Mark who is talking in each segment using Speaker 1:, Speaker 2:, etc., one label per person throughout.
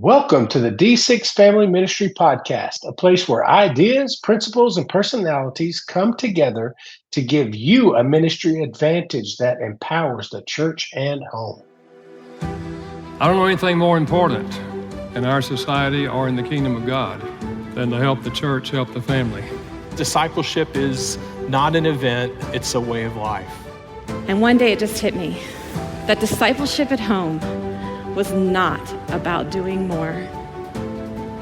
Speaker 1: Welcome to the D6 Family Ministry Podcast, a place where ideas, principles, and personalities come together to give you a ministry advantage that empowers the church and home.
Speaker 2: I don't know anything more important in our society or in the kingdom of God than to help the church, help the family.
Speaker 3: Discipleship is not an event, it's a way of life.
Speaker 4: And one day it just hit me that discipleship at home was not about doing more.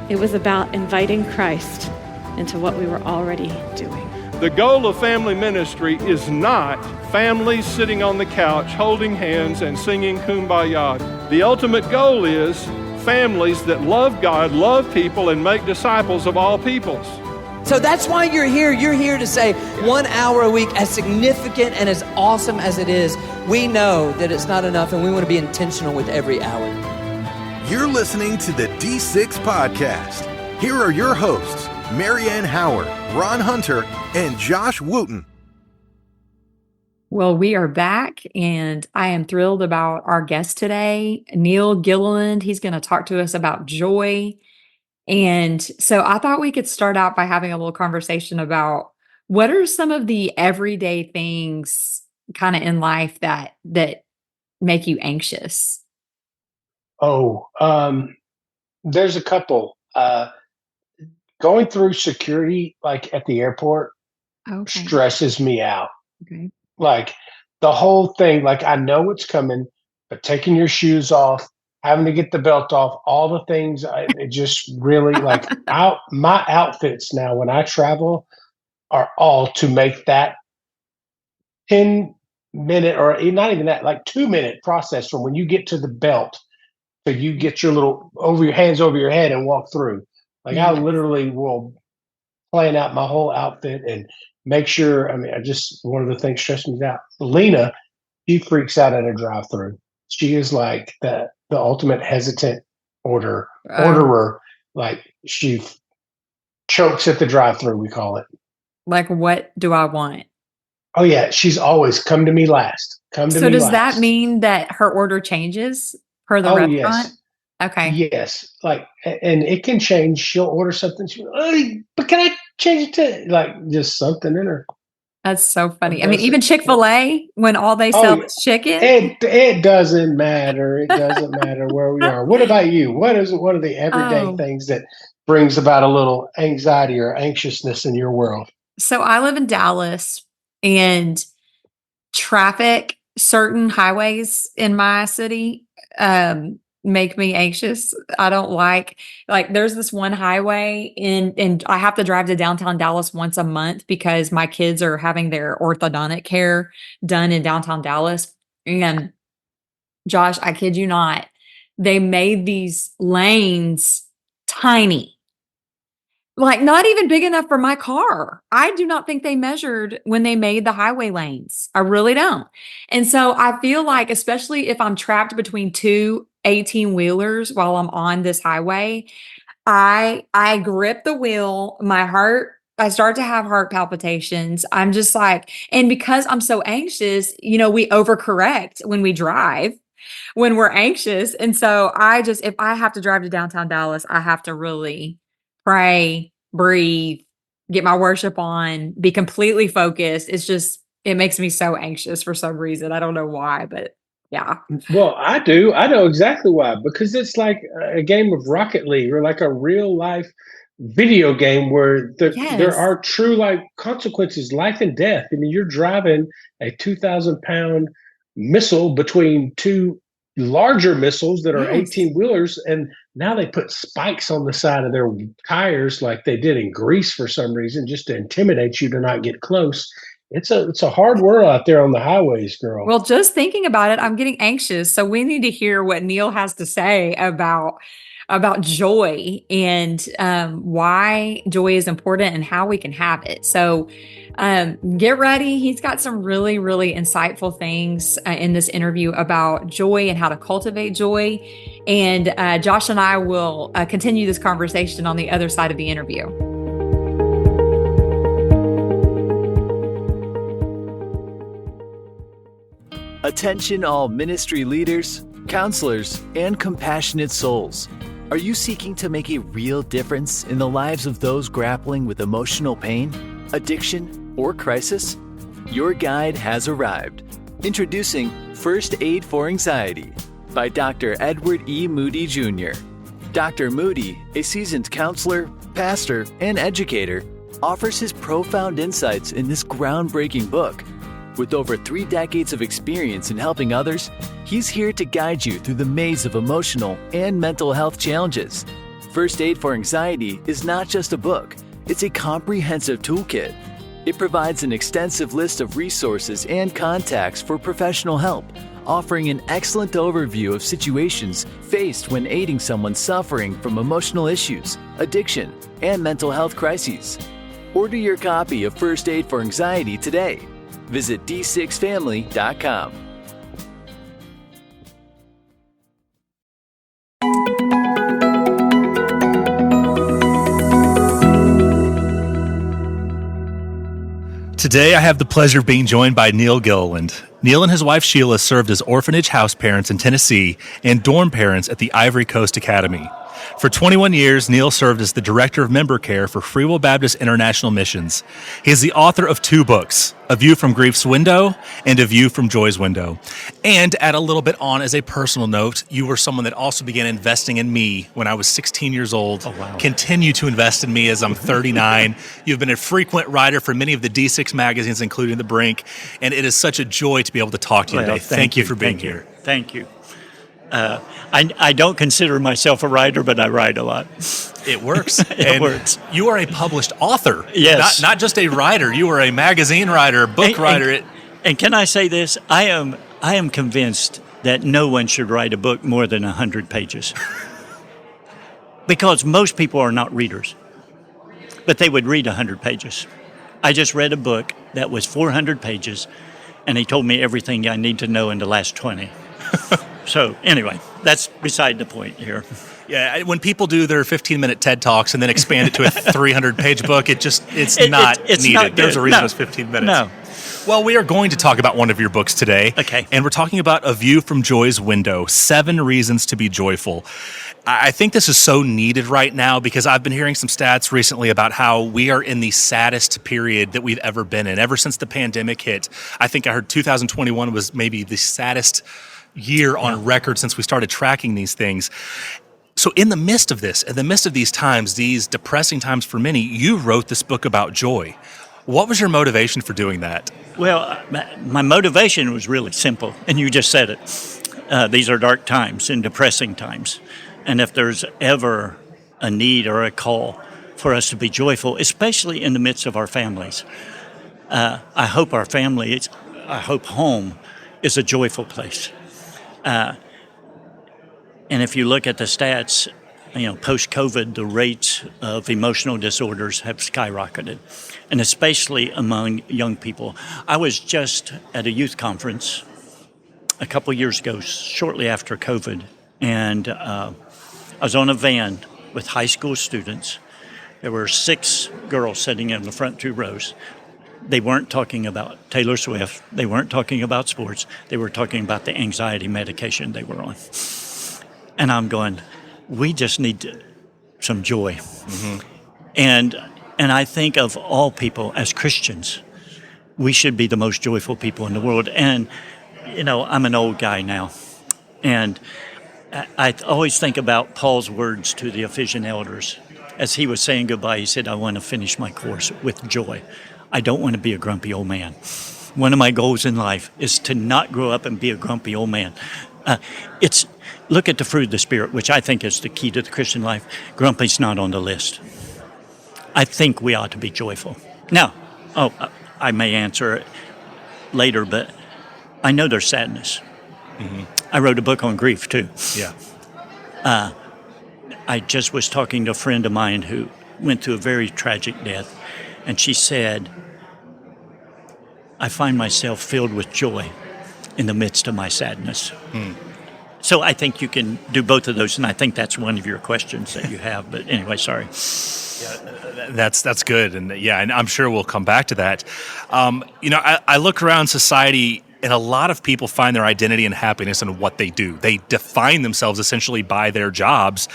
Speaker 4: It was about inviting Christ into what we were already doing.
Speaker 5: The goal of family ministry is not families sitting on the couch holding hands and singing Kumbaya. The ultimate goal is families that love God, love people, and make disciples of all peoples.
Speaker 6: So that's why you're here. You're here to say 1 hour a week, as significant and as awesome as it is, we know that it's not enough and we want to be intentional with every hour.
Speaker 7: You're listening to the D6 Podcast. Here are your hosts, Marianne Howard, Ron Hunter, and Josh Wooten.
Speaker 8: Well, we are back, and I am thrilled about our guest today, Neil Gilliland. He's going to talk to us about joy. And so I thought we could start out by having a little conversation about what are some of the everyday things kind of in life that make you anxious?
Speaker 1: There's a couple. Going through security, like at the airport, stresses me out.
Speaker 8: Okay.
Speaker 1: Like the whole thing, like I know it's coming, but taking your shoes off, having to get the belt off, all the things, it just really like my outfits now when I travel are all to make that 10-minute or not even that, like 2-minute process from when you get to the belt to you get your little hands over your head and walk through. Like I literally will plan out my whole outfit and make sure. One of the things stressing me out. Lena, she freaks out at a drive-through. She is like the ultimate hesitant orderer. Like she chokes at the drive-through, we call it.
Speaker 8: Like, what do I want?
Speaker 1: Oh yeah, she's always come to me last.
Speaker 8: So does that mean that her order changes per the restaurant?
Speaker 1: Yes.
Speaker 8: Okay.
Speaker 1: Yes. Like, and it can change. She'll order something. But can I change it to like just something in her?
Speaker 8: That's so funny. I mean, even Chick-fil-A, when all they sell is chicken.
Speaker 1: It doesn't matter. It doesn't matter where we are. What about you? What are the everyday things that brings about a little anxiety or anxiousness in your world?
Speaker 8: So I live in Dallas, and traffic, certain highways in my city, make me anxious. I don't like there's this one highway and I have to drive to downtown Dallas once a month because my kids are having their orthodontic care done in downtown Dallas. And Josh, I kid you not, they made these lanes tiny. Like not even big enough for my car. I do not think they measured when they made the highway lanes. I really don't. And so I feel like, especially if I'm trapped between two 18-wheelers while I'm on this highway, I grip the wheel, I start to have heart palpitations. I'm just like, and because I'm so anxious, we overcorrect when we drive, when we're anxious. And so if I have to drive to downtown Dallas, I have to really pray, breathe, get my worship on, be completely focused. It makes me so anxious for some reason. I don't know why, but yeah.
Speaker 1: Well, I do. I know exactly why, because it's like a game of Rocket League or like a real life video game where there are true like consequences, life and death. I mean, you're driving a 2,000-pound missile between two larger missiles that are 18-wheelers, and now they put spikes on the side of their tires like they did in Greece for some reason, just to intimidate you to not get close. It's a hard world out there on the highways, girl.
Speaker 8: Well, just thinking about it, I'm getting anxious. So we need to hear what Neil has to say about joy and why joy is important and how we can have it. So get ready. He's got some really, really insightful things in this interview about joy and how to cultivate joy. And Josh and I will continue this conversation on the other side of the interview.
Speaker 9: Attention all ministry leaders, counselors, and compassionate souls. Are you seeking to make a real difference in the lives of those grappling with emotional pain, addiction, or crisis? Your guide has arrived. Introducing First Aid for Anxiety by Dr. Edward E. Moody Jr. Dr. Moody, a seasoned counselor, pastor, and educator, offers his profound insights in this groundbreaking book. With over 3 decades of experience in helping others, he's here to guide you through the maze of emotional and mental health challenges. First Aid for Anxiety is not just a book, it's a comprehensive toolkit. It provides an extensive list of resources and contacts for professional help, offering an excellent overview of situations faced when aiding someone suffering from emotional issues, addiction, and mental health crises. Order your copy of First Aid for Anxiety today. Visit d6family.com.
Speaker 10: Today, I have the pleasure of being joined by Neil Gilliland. Neil and his wife Sheila served as orphanage house parents in Tennessee and dorm parents at the Ivory Coast Academy. For 21 years, Neil served as the Director of Member Care for Free Will Baptist International Missions. He is the author of 2 books, A View from Grief's Window and A View from Joy's Window. And to add a little bit on as a personal note, you were someone that also began investing in me when I was 16 years old. Oh, wow. Continue to invest in me as I'm 39. You've been a frequent writer for many of the D6 magazines, including The Brink, and it is such a joy to be able to talk to you today. Thank you for being here.
Speaker 11: Thank you. I don't consider myself a writer, but I write a lot.
Speaker 10: It works.
Speaker 11: It works.
Speaker 10: You are a published author.
Speaker 11: Yes.
Speaker 10: Not just a writer. You are a magazine writer, book writer.
Speaker 11: And can I say this? I am convinced that no one should write a book more than 100 pages. Because most people are not readers. But they would read 100 pages. I just read a book that was 400 pages, and he told me everything I need to know in the last 20. So anyway, that's beside the point here.
Speaker 10: Yeah, when people do their 15-minute TED Talks and then expand it to a 300-page book, it's not needed.
Speaker 11: Not
Speaker 10: There's a reason it's 15 minutes.
Speaker 11: No.
Speaker 10: Well, we are going to talk about one of your books today.
Speaker 11: Okay.
Speaker 10: And we're talking about A View from Joy's Window, 7 Reasons to be Joyful. I think this is so needed right now because I've been hearing some stats recently about how we are in the saddest period that we've ever been in. Ever since the pandemic hit, I think I heard 2021 was maybe the saddest year on record since we started tracking these things. So in the midst of this, in the midst of these times, these depressing times for many, you wrote this book about joy. What was your motivation for doing that?
Speaker 11: Well, my motivation was really simple, and you just said it. These are dark times and depressing times. And if there's ever a need or a call for us to be joyful, especially in the midst of our families, I hope home is a joyful place. And if you look at the stats, post-COVID, the rates of emotional disorders have skyrocketed, and especially among young people. I was just at a youth conference a couple years ago, shortly after COVID, and I was on a van with high school students. There were 6 girls sitting in the front 2 rows. They weren't talking about Taylor Swift. They weren't talking about sports. They were talking about the anxiety medication they were on. And I'm going, we just need some joy. Mm-hmm. And I think of all people as Christians, we should be the most joyful people in the world. And, I'm an old guy now. And I always think about Paul's words to the Ephesian elders. As he was saying goodbye, he said, I want to finish my course with joy. I don't want to be a grumpy old man. One of my goals in life is to not grow up and be a grumpy old man. Look at the fruit of the Spirit, which I think is the key to the Christian life. Grumpy's not on the list. I think we ought to be joyful. Now, I may answer it later, but I know there's sadness. Mm-hmm. I wrote a book on grief, too.
Speaker 10: Yeah.
Speaker 11: I just was talking to a friend of mine who went through a very tragic death, and she said, I find myself filled with joy in the midst of my sadness. Mm. So I think you can do both of those, and I think that's one of your questions that you have. But anyway, sorry.
Speaker 10: Yeah, that's good, and and I'm sure we'll come back to that. I look around society And a lot of people find their identity and happiness in what they do. They define themselves essentially by their jobs.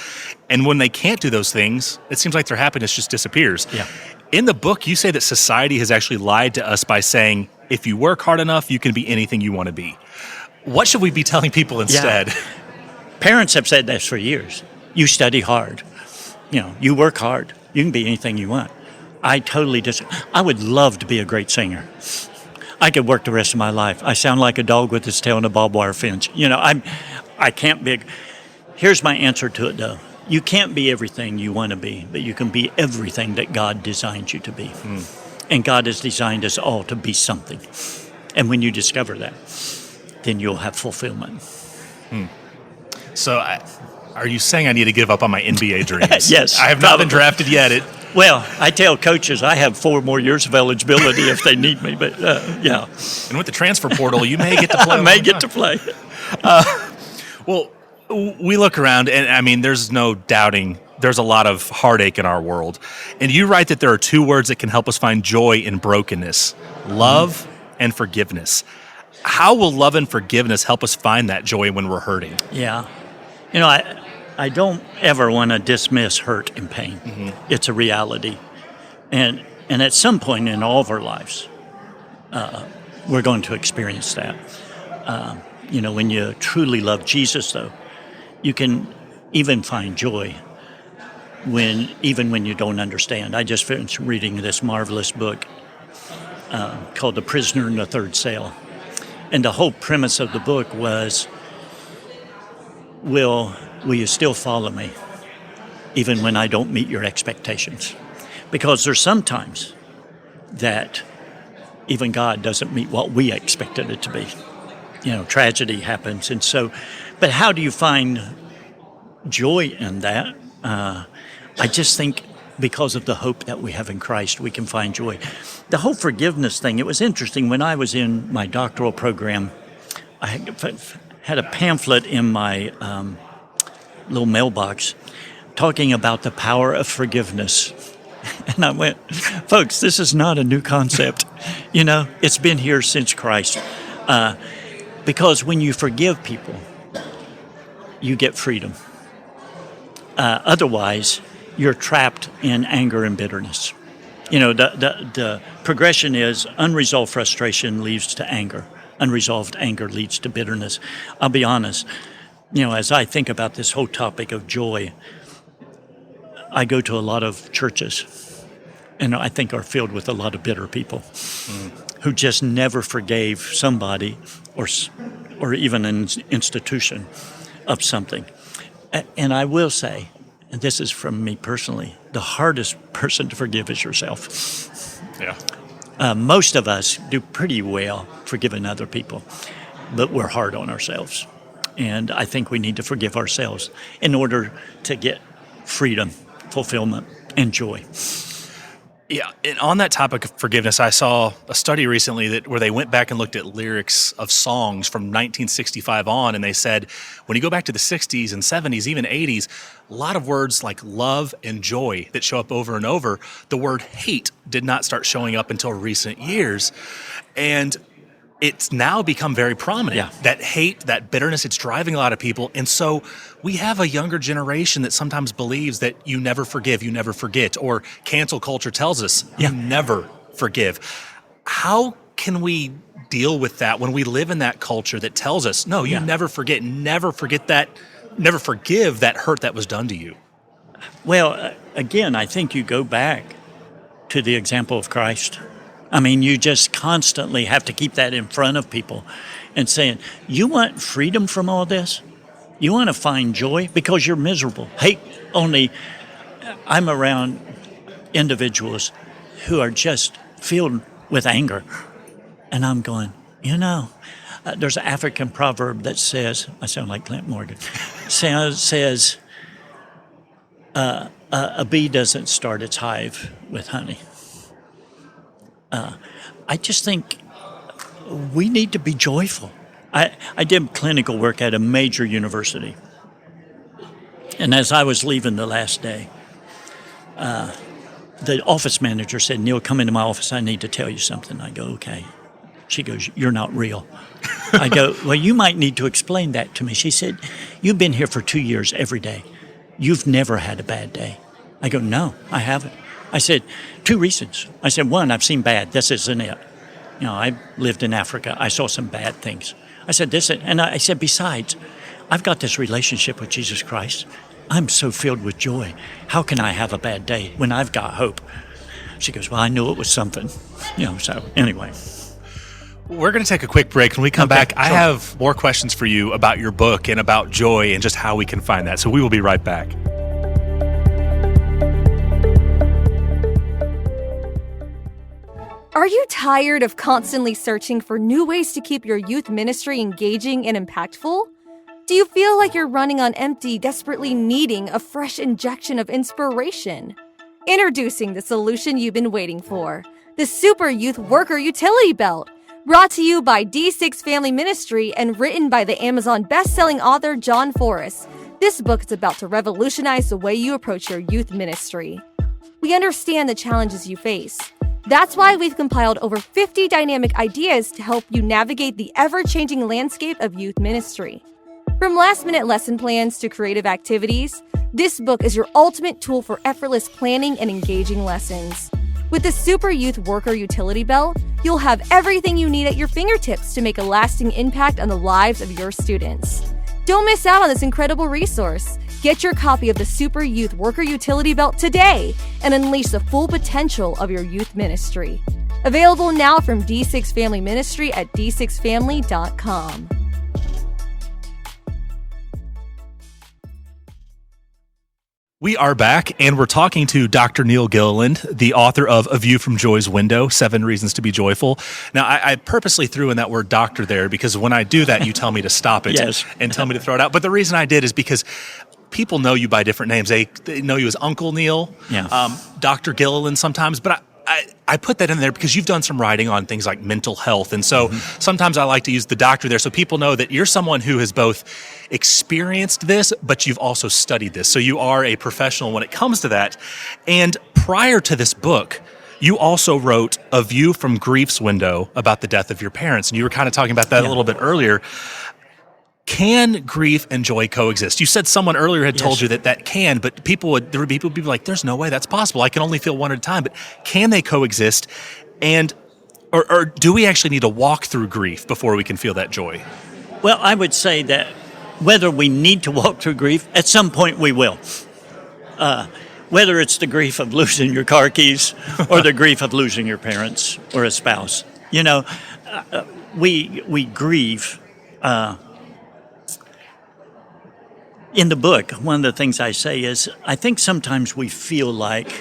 Speaker 10: And when they can't do those things, it seems like their happiness just disappears.
Speaker 11: Yeah.
Speaker 10: In the book, you say that society has actually lied to us by saying, if you work hard enough, you can be anything you want to be. What should we be telling people instead?
Speaker 11: Yeah. Parents have said this for years. You study hard. You work hard. You can be anything you want. I totally disagree. I would love to be a great singer. I could work the rest of my life. I sound like a dog with its tail in a barbed wire fence. I can't be. Here's my answer to it, though. You can't be everything you want to be, but you can be everything that God designed you to be. And God has designed us all to be something. And when you discover that, then you'll have fulfillment.
Speaker 10: So are you saying I need to give up on my NBA dreams?
Speaker 11: Yes.
Speaker 10: I have not been drafted yet.
Speaker 11: Well, I tell coaches I have 4 more years of eligibility if they need me, but yeah.
Speaker 10: And with the transfer portal, you may get to play.
Speaker 11: I may get to play.
Speaker 10: Well, we look around, and I mean, there's no doubting there's a lot of heartache in our world. And you write that there are 2 words that can help us find joy in brokenness: love and forgiveness. How will love and forgiveness help us find that joy when we're hurting?
Speaker 11: Yeah. I don't ever want to dismiss hurt and pain. It's a reality. And at some point in all of our lives, we're going to experience that. When you truly love Jesus, though, you can even find joy even when you don't understand. I just finished reading this marvelous book called The Prisoner in the Third Cell. And the whole premise of the book was, will you still follow me even when I don't meet your expectations? Because there's sometimes that even God doesn't meet what we expected it to be. Tragedy happens. And so, but how do you find joy in that? I just think because of the hope that we have in Christ, we can find joy. The whole forgiveness thing, it was interesting. When I was in my doctoral program, I had a pamphlet in my little mailbox talking about the power of forgiveness. And I went, folks, this is not a new concept. It's been here since Christ. Because when you forgive people, you get freedom. Otherwise, you're trapped in anger and bitterness. The progression is unresolved frustration leads to anger. Unresolved anger leads to bitterness. I'll be honest, as I think about this whole topic of joy, I go to a lot of churches, and I think are filled with a lot of bitter people who just never forgave somebody or even an institution of something. And I will say, and this is from me personally, the hardest person to forgive is yourself.
Speaker 10: Yeah.
Speaker 11: Most of us do pretty well forgiving other people, but we're hard on ourselves. And I think we need to forgive ourselves in order to get freedom, fulfillment, and joy.
Speaker 10: Yeah, and on that topic of forgiveness, I saw a study recently where they went back and looked at lyrics of songs from 1965 on, and they said when you go back to the 60s and 70s, even 80s, a lot of words like love and joy that show up over and over. The word hate did not start showing up until recent years, and it's now become very prominent.
Speaker 11: Yeah.
Speaker 10: That hate, that bitterness, it's driving a lot of people. And so we have a younger generation that sometimes believes that you never forgive, you never forget, or cancel culture tells us you never forgive. How can we deal with that when we live in that culture that tells us, no, you never forget that, never forgive that hurt that was done to you?
Speaker 11: Well, again, I think you go back to the example of Christ. I mean, you just constantly have to keep that in front of people and saying, you want freedom from all this? You want to find joy? Because you're miserable. I'm around individuals who are just filled with anger. And I'm going, there's an African proverb that says, I sound like Clint Morgan, says a bee doesn't start its hive with honey. I just think we need to be joyful. I did clinical work at a major university. And as I was leaving the last day, the office manager said, Neil, come into my office. I need to tell you something. I go, okay. She goes, "You're not real." I go, "Well, you might need to explain that to me." She said, "You've been here for 2 years every day. You've never had a bad day." I go, "No, I haven't." I said, 2 reasons. I said, one, I've seen bad. This isn't it. I lived in Africa. I saw some bad things. I said, I said, besides, I've got this relationship with Jesus Christ. I'm so filled with joy. How can I have a bad day when I've got hope? She goes, "Well, I knew it was something." So anyway.
Speaker 10: We're going to take a quick break. When we come back, I have more questions for you about your book and about joy and just how we can find that. So we will be right back.
Speaker 12: Are you tired of constantly searching for new ways to keep your youth ministry engaging and impactful? Do you feel like you're running on empty, desperately needing a fresh injection of inspiration? Introducing the solution you've been waiting for, the Super Youth Worker Utility Belt. Brought to you by D6 Family Ministry and written by the Amazon best-selling author John Forrest. This book is about to revolutionize the way you approach your youth ministry. We understand the challenges you face. That's why we've compiled over 50 dynamic ideas to help you navigate the ever-changing landscape of youth ministry. From last-minute lesson plans to creative activities, this book is your ultimate tool for effortless planning and engaging lessons. With the Super Youth Worker Utility Belt, you'll have everything you need at your fingertips to make a lasting impact on the lives of your students. Don't miss out on this incredible resource. Get your copy of the Super Youth Worker Utility Belt today and unleash the full potential of your youth ministry. Available now from D6 Family Ministry at d6family.com.
Speaker 10: We are back, and we're talking to Dr. Neil Gilliland, the author of A View from Joy's Window, 7 Reasons to be Joyful. Now, I purposely threw in that word doctor there because when I do that, you tell me to stop it and tell me to throw it out. But the reason I did is because people know you by different names. They know you as Uncle Neil, Dr. Gilliland sometimes, but I put that in there because you've done some writing on things like mental health. And so sometimes I like to use the doctor there so people know that you're someone who has both experienced this, but you've also studied this. So you are a professional when it comes to that. And prior to this book, you also wrote A View from Grief's Window about the death of your parents. And you were kind of talking about that a little bit earlier. Can grief and joy coexist? You said someone earlier had told you that can, but there would be people like, there's no way that's possible. I can only feel one at a time. But can they coexist? And or do we actually need to walk through grief before we can feel that joy?
Speaker 11: Well, I would say that whether we need to walk through grief, at some point we will. Whether it's the grief of losing your car keys or the grief of losing your parents or a spouse. We grieve. In the book, one of the things I say is, I think sometimes we feel like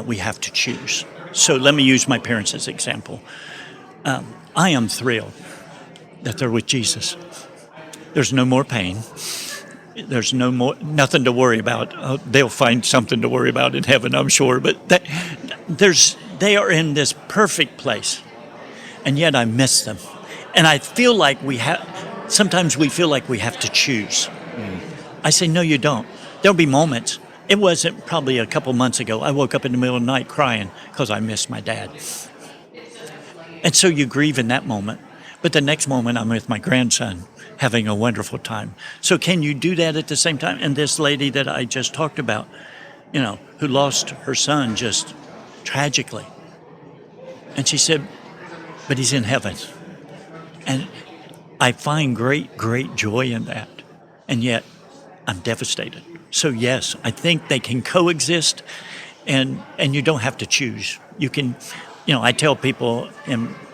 Speaker 11: we have to choose. So let me use my parents as an example. I am thrilled that they're with Jesus. There's no more pain. There's nothing to worry about. They'll find something to worry about in heaven, I'm sure. But they are in this perfect place, and yet I miss them. And I feel like sometimes we feel like we have to choose. I say, no, you don't. There'll be moments. It wasn't probably a couple months ago. I woke up in the middle of the night crying because I missed my dad. And so you grieve in that moment. But the next moment, I'm with my grandson having a wonderful time. So can you do that at the same time? And this lady that I just talked about, who lost her son just tragically. And she said, but he's in heaven. And I find great, great joy in that. And yet, I'm devastated. So yes, I think they can coexist, and you don't have to choose. You can, I tell people,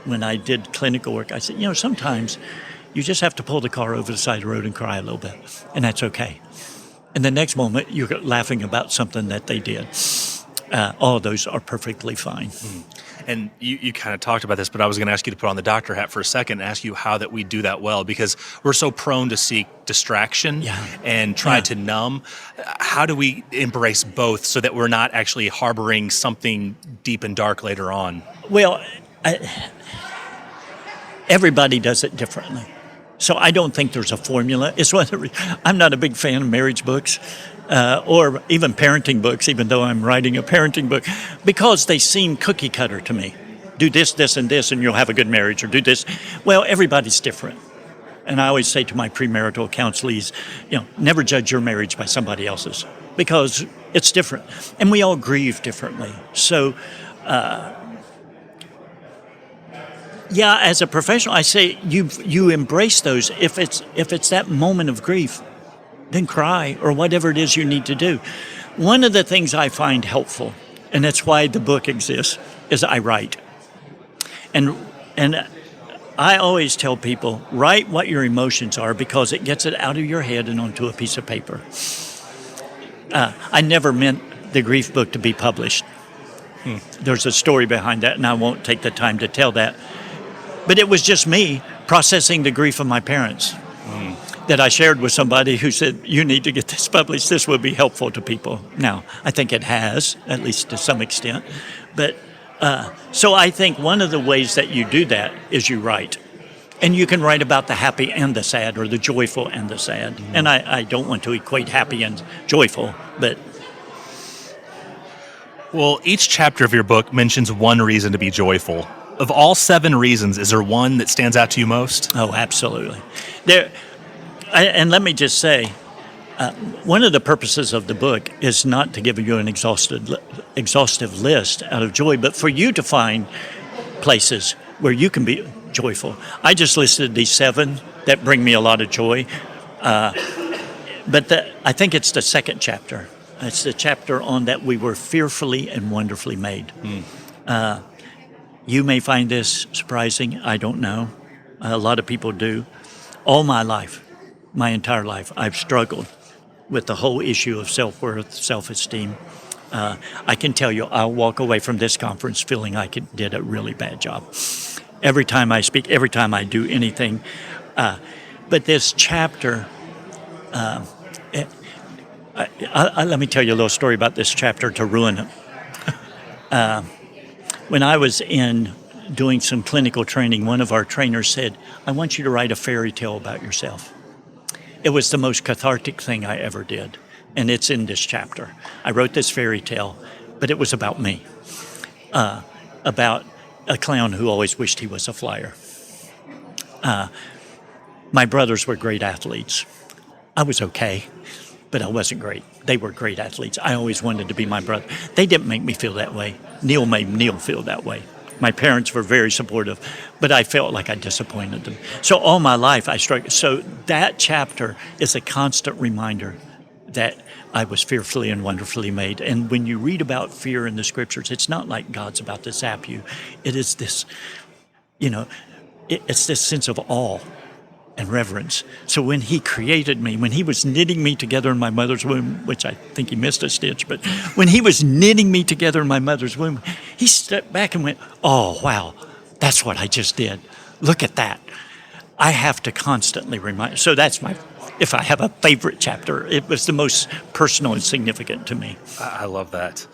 Speaker 11: when I did clinical work, I said, sometimes you just have to pull the car over the side of the road and cry a little bit, and that's okay. And the next moment, you're laughing about something that they did. All of those are perfectly fine.
Speaker 10: And you kind of talked about this, but I was going to ask you to put on the doctor hat for a second and ask you how that we do that well, because we're so prone to seek distraction and try to numb. How do we embrace both so that we're not actually harboring something deep and dark later on?
Speaker 11: Well, everybody does it differently. So I don't think there's a formula. I'm not a big fan of marriage books. Or even parenting books, even though I'm writing a parenting book, because they seem cookie cutter to me. do this, this, and this, and you'll have a good marriage, or do this. Well, everybody's different. And I always say to my premarital counselees, never judge your marriage by somebody else's, because it's different. And we all grieve differently. So, as a professional, I say you embrace those. If it's that moment of grief, then cry, or whatever it is you need to do. One of the things I find helpful, and that's why the book exists, is I write. And I always tell people, write what your emotions are, because it gets it out of your head and onto a piece of paper. I never meant the grief book to be published. There's a story behind that, and I won't take the time to tell that. But it was just me processing the grief of my parents that I shared with somebody who said, you need to get this published. This will be helpful to people. Now, I think it has, at least to some extent. But so I think one of the ways that you do that is you write. And you can write about the happy and the sad, or the joyful and the sad. And I don't want to equate happy and joyful, but...
Speaker 10: Well, each chapter of your book mentions one reason to be joyful. Of all 7 reasons, is there one that stands out to you most?
Speaker 11: Oh, absolutely. And let me just say, one of the purposes of the book is not to give you an exhaustive list out of joy, but for you to find places where you can be joyful. I just listed these 7 that bring me a lot of joy, but I think it's the second chapter. It's the chapter on that we were fearfully and wonderfully made. You may find this surprising. I don't know. A lot of people do. All my life, my entire life, I've struggled with the whole issue of self-worth, self-esteem. I can tell you, I'll walk away from this conference feeling I did a really bad job. Every time I speak, every time I do anything. But this chapter, let me tell you a little story about this chapter to ruin it. When I was doing some clinical training, one of our trainers said, I want you to write a fairy tale about yourself. It was the most cathartic thing I ever did, and it's in this chapter. I wrote this fairy tale, but it was about me, about a clown who always wished he was a flyer. My brothers were great athletes. I was okay, but I wasn't great. They were great athletes. I always wanted to be my brother. They didn't make me feel that way. Neil made Neil feel that way. My parents were very supportive, but I felt like I disappointed them. So all my life I struggled. So that chapter is a constant reminder that I was fearfully and wonderfully made. And when you read about fear in the scriptures, it's not like God's about to zap you. It is this, it's this sense of awe and reverence. So when he created me, when he was knitting me together in my mother's womb, which I think he missed a stitch, but when he was knitting me together in my mother's womb, he stepped back and went, oh, wow, that's what I just did. Look at that. I have to constantly remind. So that's if I have a favorite chapter, it was the most personal and significant to me.
Speaker 10: I love that.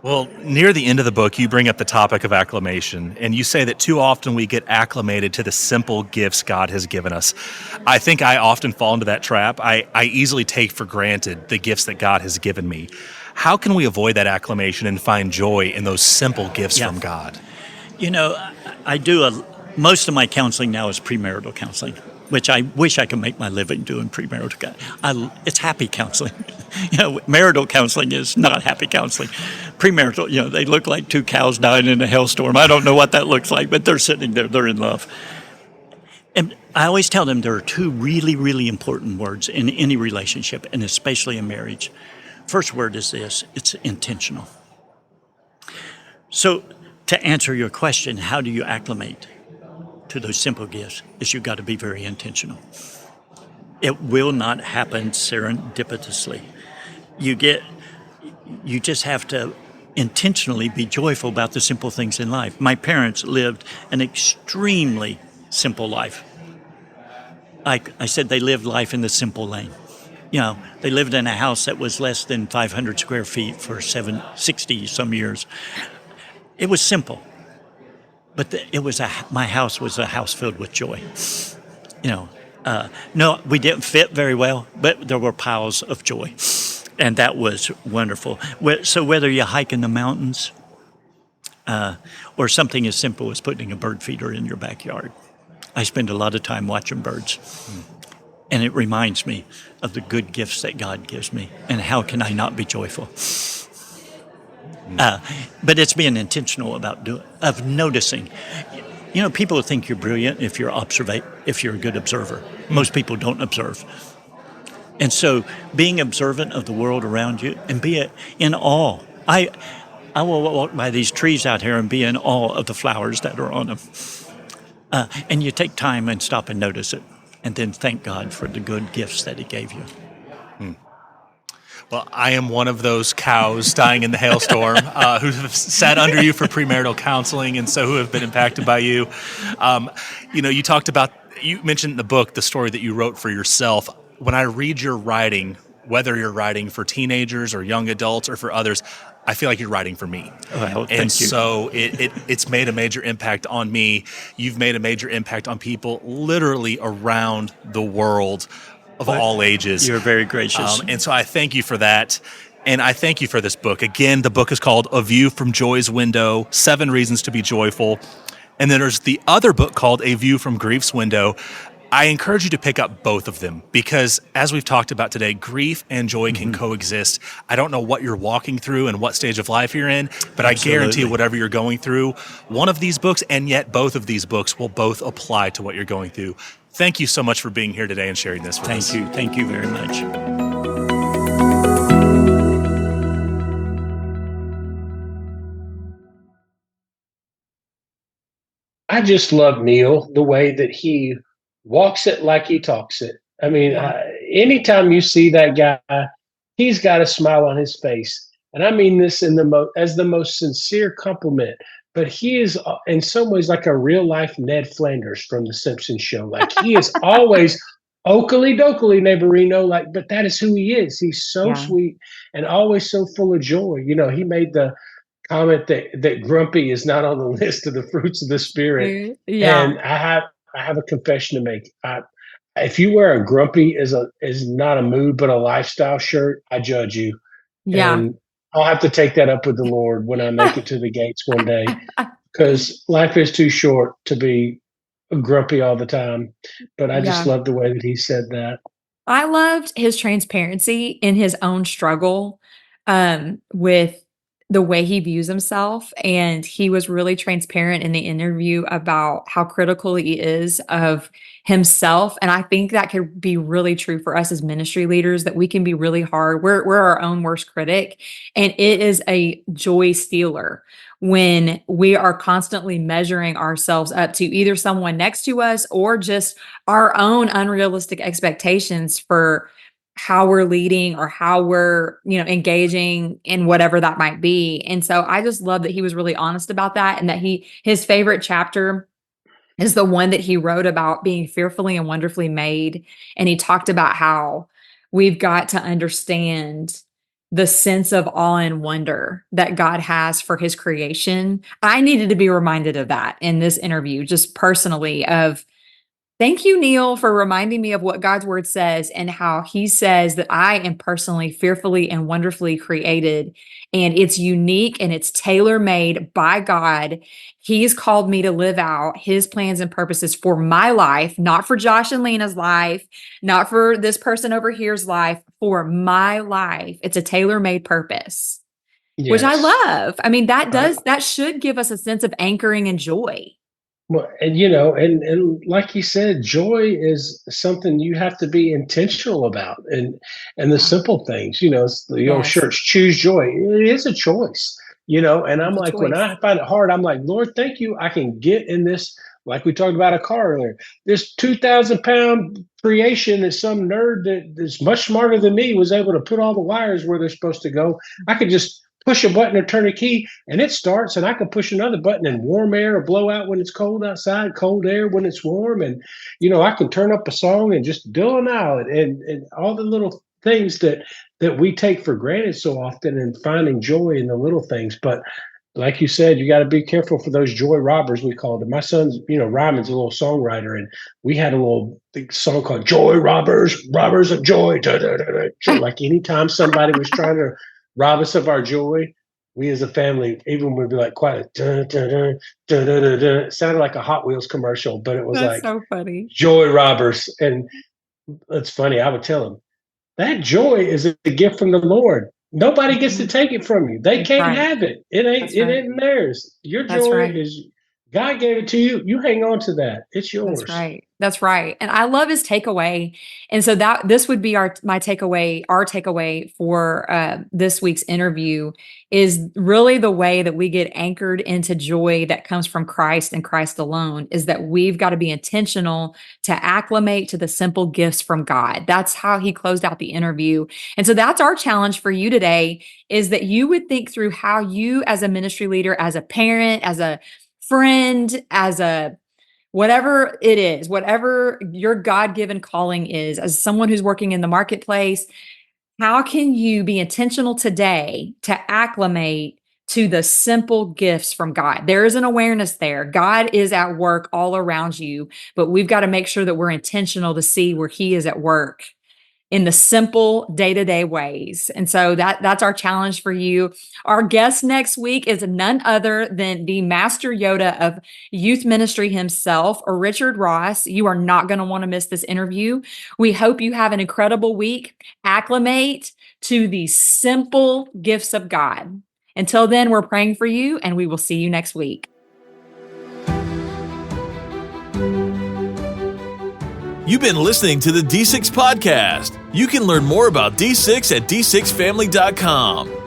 Speaker 10: Well, near the end of the book, you bring up the topic of acclamation, and you say that too often we get acclimated to the simple gifts God has given us. I think I often fall into that trap. I easily take for granted the gifts that God has given me. How can we avoid that acclamation and find joy in those simple gifts from God?
Speaker 11: I do most of my counseling now is premarital counseling, which I wish I could make my living doing premarital counseling. It's happy counseling. Marital counseling is not happy counseling. Premarital, they look like 2 cows dying in a hailstorm. I don't know what that looks like, but they're sitting there, they're in love. And I always tell them there are 2 really, really important words in any relationship, and especially in marriage. First word is this: it's intentional. So to answer your question, how do you acclimate to those simple gifts, is you've got to be very intentional. It will not happen serendipitously. You just have to intentionally be joyful about the simple things in life. My parents lived an extremely simple life. I said they lived life in the simple lane. They lived in a house that was less than 500 square feet for 60 some years. It was simple. But my house was a house filled with joy. No, we didn't fit very well, but there were piles of joy. And that was wonderful. So whether you hike in the mountains, or something as simple as putting a bird feeder in your backyard. I spend a lot of time watching birds, and it reminds me of the good gifts that God gives me, and how can I not be joyful? But it's being intentional about of noticing. You know, people think you're brilliant if you're a good observer. Most people don't observe. And so being observant of the world around you and be in awe. I will walk by these trees out here and be in awe of the flowers that are on them. And you take time and stop and notice it, and then thank God for the good gifts that he gave you.
Speaker 10: Well, I am one of those cows dying in the hailstorm who have sat under you for premarital counseling, and so who have been impacted by you. You mentioned in the book the story that you wrote for yourself. When I read your writing, whether you're writing for teenagers or young adults or for others, I feel like you're writing for me.
Speaker 11: Well,
Speaker 10: and so it's made a major impact on me. You've made a major impact on people literally around the world of all ages.
Speaker 11: You're very gracious.
Speaker 10: And so I thank you for that. And I thank you for this book. Again, the book is called A View from Joy's Window, 7 Reasons to be Joyful. And then there's the other book called A View from Grief's Window. I encourage you to pick up both of them because, as we've talked about today, grief and joy can coexist. I don't know what you're walking through and what stage of life you're in, but I guarantee whatever you're going through, one of these books and yet both of these books will both apply to what you're going through. Thank you so much for being here today and sharing this with us.
Speaker 11: Thank you. Thank you very much.
Speaker 1: I just love Neil, the way that he walks it like he talks it. I mean, anytime you see that guy, he's got a smile on his face. And I mean this as the most sincere compliment. But he is in some ways like a real life Ned Flanders from The Simpsons show. Like he is always Oakley dokley neighborino, but that is who he is. He's so sweet and always so full of joy. You know, he made the comment that grumpy is not on the list of the fruits of the spirit. And I have a confession to make. If you wear a grumpy is not a mood but a lifestyle shirt, I judge you. And I'll have to take that up with the Lord when I make it to the gates one day, because life is too short to be grumpy all the time. But I just love the way that he said that.
Speaker 8: I loved his transparency in his own struggle with the way he views himself. And he was really transparent in the interview about how critical he is of himself. And I think that could be really true for us as ministry leaders, that we can be really hard. We're our own worst critic. And it is a joy stealer when we are constantly measuring ourselves up to either someone next to us or just our own unrealistic expectations for how we're leading or how we're, engaging in whatever that might be. And so I just love that he was really honest about that, and that his favorite chapter is the one that he wrote about being fearfully and wonderfully made. And he talked about how we've got to understand the sense of awe and wonder that God has for his creation. I needed to be reminded of that in this interview, just personally, of thank you, Neil, for reminding me of what God's word says and how he says that I am personally fearfully and wonderfully created, and it's unique and it's tailor-made by God. He's called me to live out his plans and purposes for my life, not for Josh and Lena's life, not for this person over here's life, for my life. It's a tailor-made purpose, which I love. I mean, that should give us a sense of anchoring and joy.
Speaker 1: Well, and and like he said, joy is something you have to be intentional about, and the simple things. It's the old church, choose joy. It is a choice, And I'm like, when I find it hard, I'm like, Lord, thank you. I can get in this, like we talked about a car earlier. This 2,000-pound creation that some nerd that is much smarter than me was able to put all the wires where they're supposed to go. I could just push a button or turn a key and it starts, and I can push another button and warm air or blow out when it's cold outside, cold air when it's warm. And, I can turn up a song and just do an hour and all the little things that we take for granted so often, and finding joy in the little things. But like you said, you got to be careful for those joy robbers, we called them. My son's, Ryman's a little songwriter, and we had a little big song called Joy Robbers, Robbers of Joy. Like anytime somebody was trying to rob us of our joy, we as a family, even would be like quiet, dun, dun, dun, dun, dun, dun, dun. It sounded like a Hot Wheels commercial, but it was
Speaker 8: That's
Speaker 1: like
Speaker 8: so funny.
Speaker 1: joy robbers. And it's funny, I would tell them, that joy is a gift from the Lord. Nobody gets to take it from you. They can't have it. It ain't theirs. Your joy is, God gave it to you. You hang on to that. It's yours.
Speaker 8: That's right. That's right. And I love his takeaway. And so this would be our takeaway for this week's interview is really the way that we get anchored into joy that comes from Christ and Christ alone is that we've got to be intentional to acclimate to the simple gifts from God. That's how he closed out the interview. And so that's our challenge for you today is that you would think through how you as a ministry leader, as a parent, as a friend, as a whatever it is, whatever your God-given calling is, as someone who's working in the marketplace, how can you be intentional today to acclimate to the simple gifts from God? There is an awareness there. God is at work all around you, but we've got to make sure that we're intentional to see where he is at work in the simple day-to-day ways. And so that's our challenge for you. Our guest next week is none other than the Master Yoda of youth ministry himself, Richard Ross. You are not going to want to miss this interview. We hope you have an incredible week. Acclimate to the simple gifts of God. Until then, we're praying for you, and we will see you next week.
Speaker 13: You've been listening to the D6 Podcast. You can learn more about D6 at d6family.com.